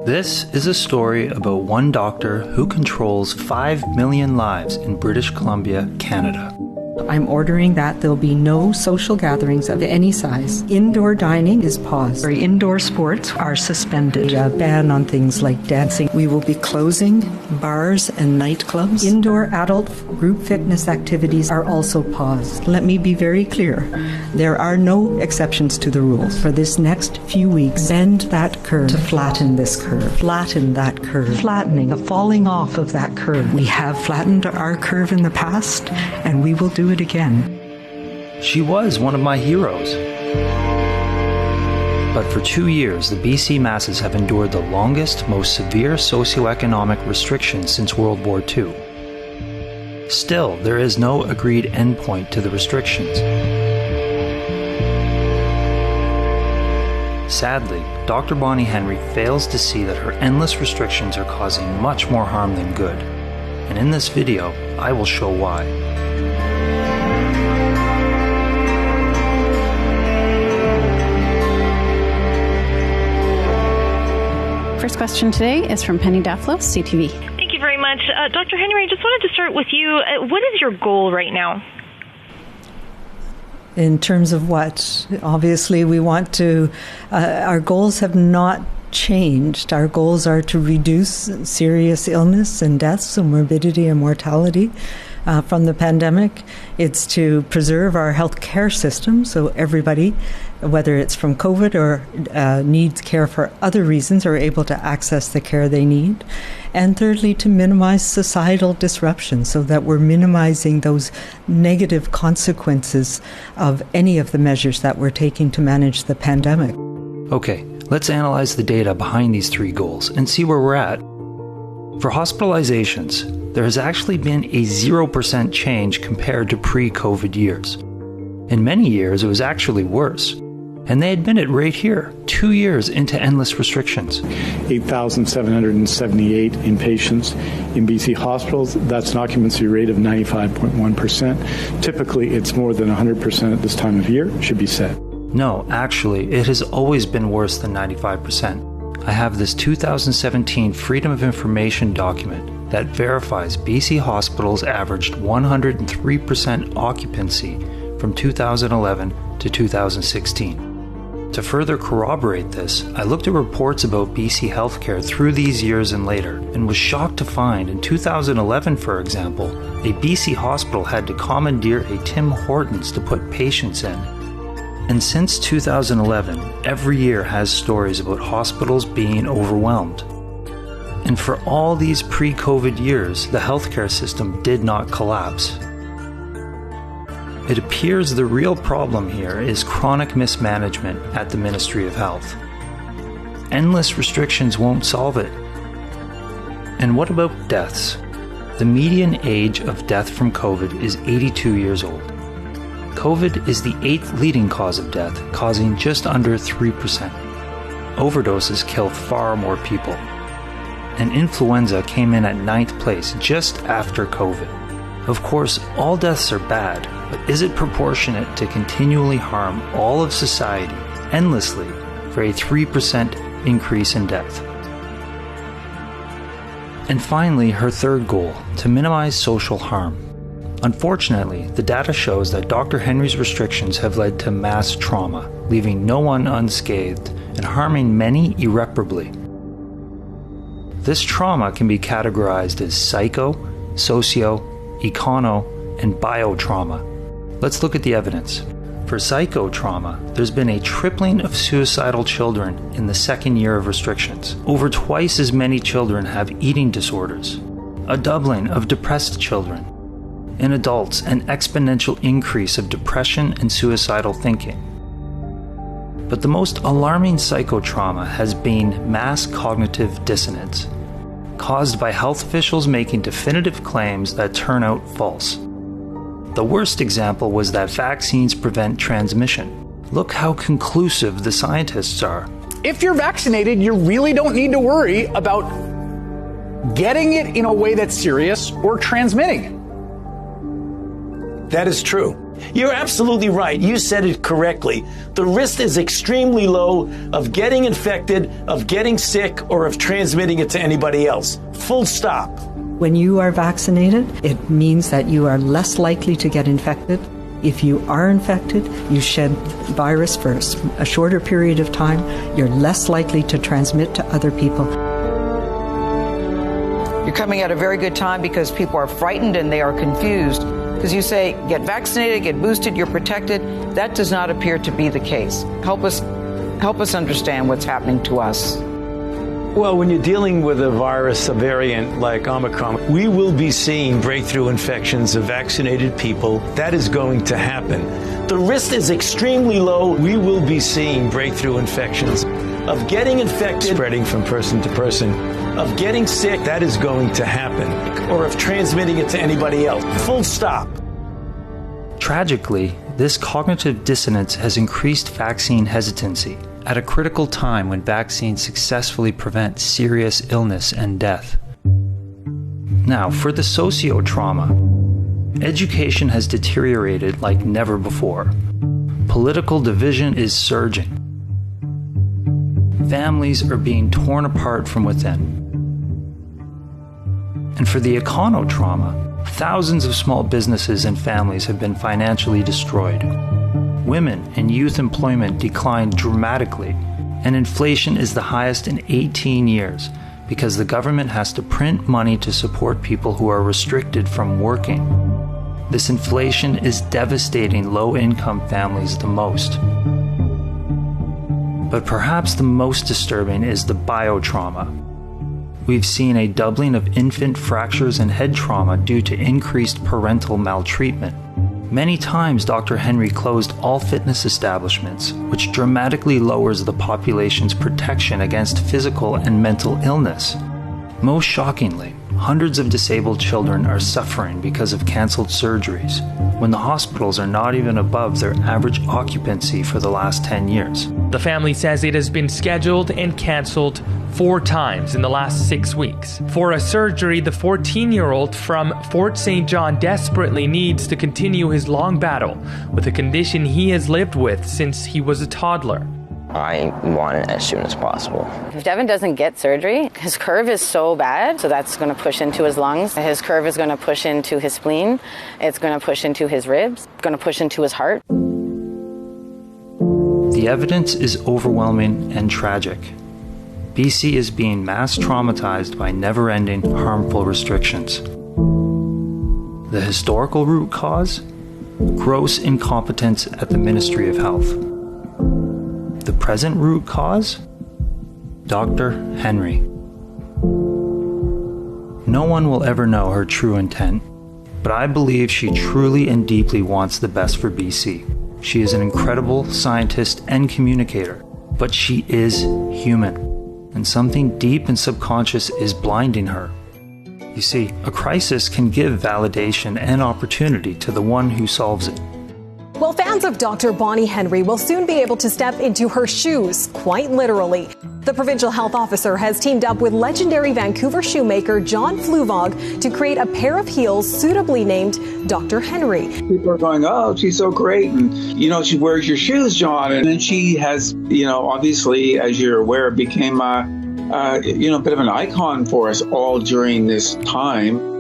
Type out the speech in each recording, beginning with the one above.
This is a story about one doctor who controls 5 million lives in British Columbia, Canada. I'm ordering that there'll be no social gatherings of any size. Indoor dining is paused. Indoor sports are suspended. A ban on things like dancing. We will be closing bars and nightclubs. Indoor adult group fitness activities are also paused. Let me be very clear. There are no exceptions to the rules. For this next few weeks, bend that curve to flatten this curve. Flatten that curve. Flattening, a falling off of that curve. We have flattened our curve in the past, and we will do it again. She was one of my heroes. But for 2 years, the BC masses have endured the longest, most severe socioeconomic restrictions since World War II. Still, there is no agreed endpoint to the restrictions. Sadly, Dr. Bonnie Henry fails to see that her endless restrictions are causing much more harm than good. And in this video, I will show why. First question today is from Penny Daflos, CTV. Thank you very much. Dr. Henry, I just wanted to start with you. What is your goal right now? In terms of what? Obviously, we want to, our goals have not changed. Our goals are to reduce serious illness and deaths and morbidity and mortality from the pandemic. It's to preserve our health care system so everybody, whether it's from COVID or needs care for other reasons, are able to access the care they need. And thirdly, to minimize societal disruption so that we're minimizing those negative consequences of any of the measures that we're taking to manage the pandemic. Okay, let's analyze the data behind these three goals and see where we're at. For hospitalizations, there has actually been a 0% change compared to pre-COVID years. In many years, it was actually worse. And they admit it right here, 2 years into endless restrictions. 8,778 inpatients in BC hospitals. That's an occupancy rate of 95.1%. Typically, it's more than 100% at this time of year, should be said. No, actually, it has always been worse than 95%. I have this 2017 Freedom of Information document that verifies BC hospitals averaged 103% occupancy from 2011 to 2016. To further corroborate this, I looked at reports about BC healthcare through these years and later, and was shocked to find in 2011, for example, a BC hospital had to commandeer a Tim Hortons to put patients in. And since 2011, every year has stories about hospitals being overwhelmed. And for all these pre-COVID years, the healthcare system did not collapse. It appears the real problem here is chronic mismanagement at the Ministry of Health. Endless restrictions won't solve it. And what about deaths? The median age of death from COVID is 82 years old. COVID is the 8th leading cause of death, causing just under 3%. Overdoses kill far more people. And influenza came in at 9th place just after COVID. Of course, all deaths are bad, but is it proportionate to continually harm all of society endlessly for a 3% increase in death? And finally, her third goal, to minimize social harm. Unfortunately, the data shows that Dr. Henry's restrictions have led to mass trauma, leaving no one unscathed and harming many irreparably. This trauma can be categorized as psycho, socio, econo, and biotrauma. Let's look at the evidence. For psychotrauma, there's been a tripling of suicidal children in the second year of restrictions. Over twice as many children have eating disorders. A doubling of depressed children. In adults, an exponential increase of depression and suicidal thinking. But the most alarming psychotrauma has been mass cognitive dissonance, caused by health officials making definitive claims that turn out false. The worst example was that vaccines prevent transmission. Look how conclusive the scientists are. If you're vaccinated, you really don't need to worry about getting it in a way that's serious or transmitting it. That is true. You're absolutely right. You said it correctly. The risk is extremely low of getting infected, of getting sick, or of transmitting it to anybody else. Full stop. When you are vaccinated, it means that you are less likely to get infected. If you are infected, you shed virus for a shorter period of time, you're less likely to transmit to other people. You're coming at a very good time because people are frightened and they are confused. Because you say, get vaccinated, get boosted, you're protected. That does not appear to be the case. Help us understand what's happening to us. Well, when you're dealing with a virus, a variant like Omicron, we will be seeing breakthrough infections of vaccinated people. That is going to happen. The risk is extremely low. We will be seeing breakthrough infections of getting infected, spreading from person to person, of getting sick. That is going to happen, or of transmitting it to anybody else. Full stop. Tragically, this cognitive dissonance has increased vaccine hesitancy at a critical time when vaccines successfully prevent serious illness and death. Now, for the socio-trauma, education has deteriorated like never before. Political division is surging. Families are being torn apart from within. And for the econo-trauma, thousands of small businesses and families have been financially destroyed. Women and youth employment declined dramatically, and inflation is the highest in 18 years because the government has to print money to support people who are restricted from working. This inflation is devastating low-income families the most. But perhaps the most disturbing is the biotrauma. We've seen a doubling of infant fractures and head trauma due to increased parental maltreatment. Many times, Dr. Henry closed all fitness establishments, which dramatically lowers the population's protection against physical and mental illness. Most shockingly, hundreds of disabled children are suffering because of canceled surgeries, when the hospitals are not even above their average occupancy for the last 10 years. The family says it has been scheduled and canceled 4 times in the last 6 weeks. For a surgery, the 14-year-old from Fort St. John desperately needs to continue his long battle with a condition he has lived with since he was a toddler. I want it as soon as possible. If Devin doesn't get surgery, his curve is so bad, so that's going to push into his lungs. His curve is going to push into his spleen. It's going to push into his ribs. It's going to push into his heart. The evidence is overwhelming and tragic. BC is being mass traumatized by never-ending harmful restrictions. The historical root cause? Gross incompetence at the Ministry of Health. The present root cause? Dr. Henry. No one will ever know her true intent, but I believe she truly and deeply wants the best for BC. She is an incredible scientist and communicator, but she is human, and something deep and subconscious is blinding her. You see, a crisis can give validation and opportunity to the one who solves it. Well, fans of Dr. Bonnie Henry will soon be able to step into her shoes, quite literally. The provincial health officer has teamed up with legendary Vancouver shoemaker John Fluvog to create a pair of heels suitably named Dr. Henry. People are going, oh, she's so great. And, she wears your shoes, John. And then she has, obviously, as you're aware, became a bit of an icon for us all during this time.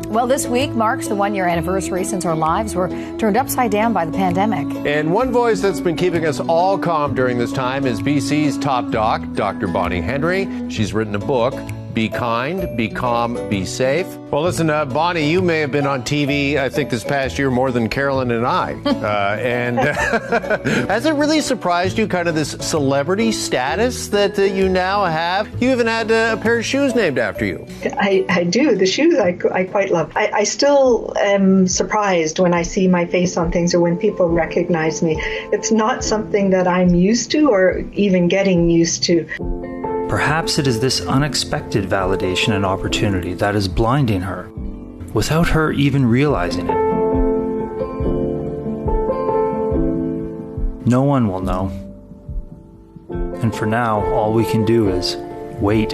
Well, this week marks the 1-year anniversary since our lives were turned upside down by the pandemic. And one voice that's been keeping us all calm during this time is BC's top doc, Dr. Bonnie Henry. She's written a book, Be Kind, Be Calm, Be Safe. Well, listen, Bonnie, you may have been on TV, I think, this past year more than Carolyn and I. Has it really surprised you, kind of this celebrity status that you now have? You even had a pair of shoes named after you. I do. The shoes I quite love. I still am surprised when I see my face on things or when people recognize me. It's not something that I'm used to or even getting used to. Perhaps it is this unexpected validation and opportunity that is blinding her, without her even realizing it. No one will know. And for now, all we can do is wait.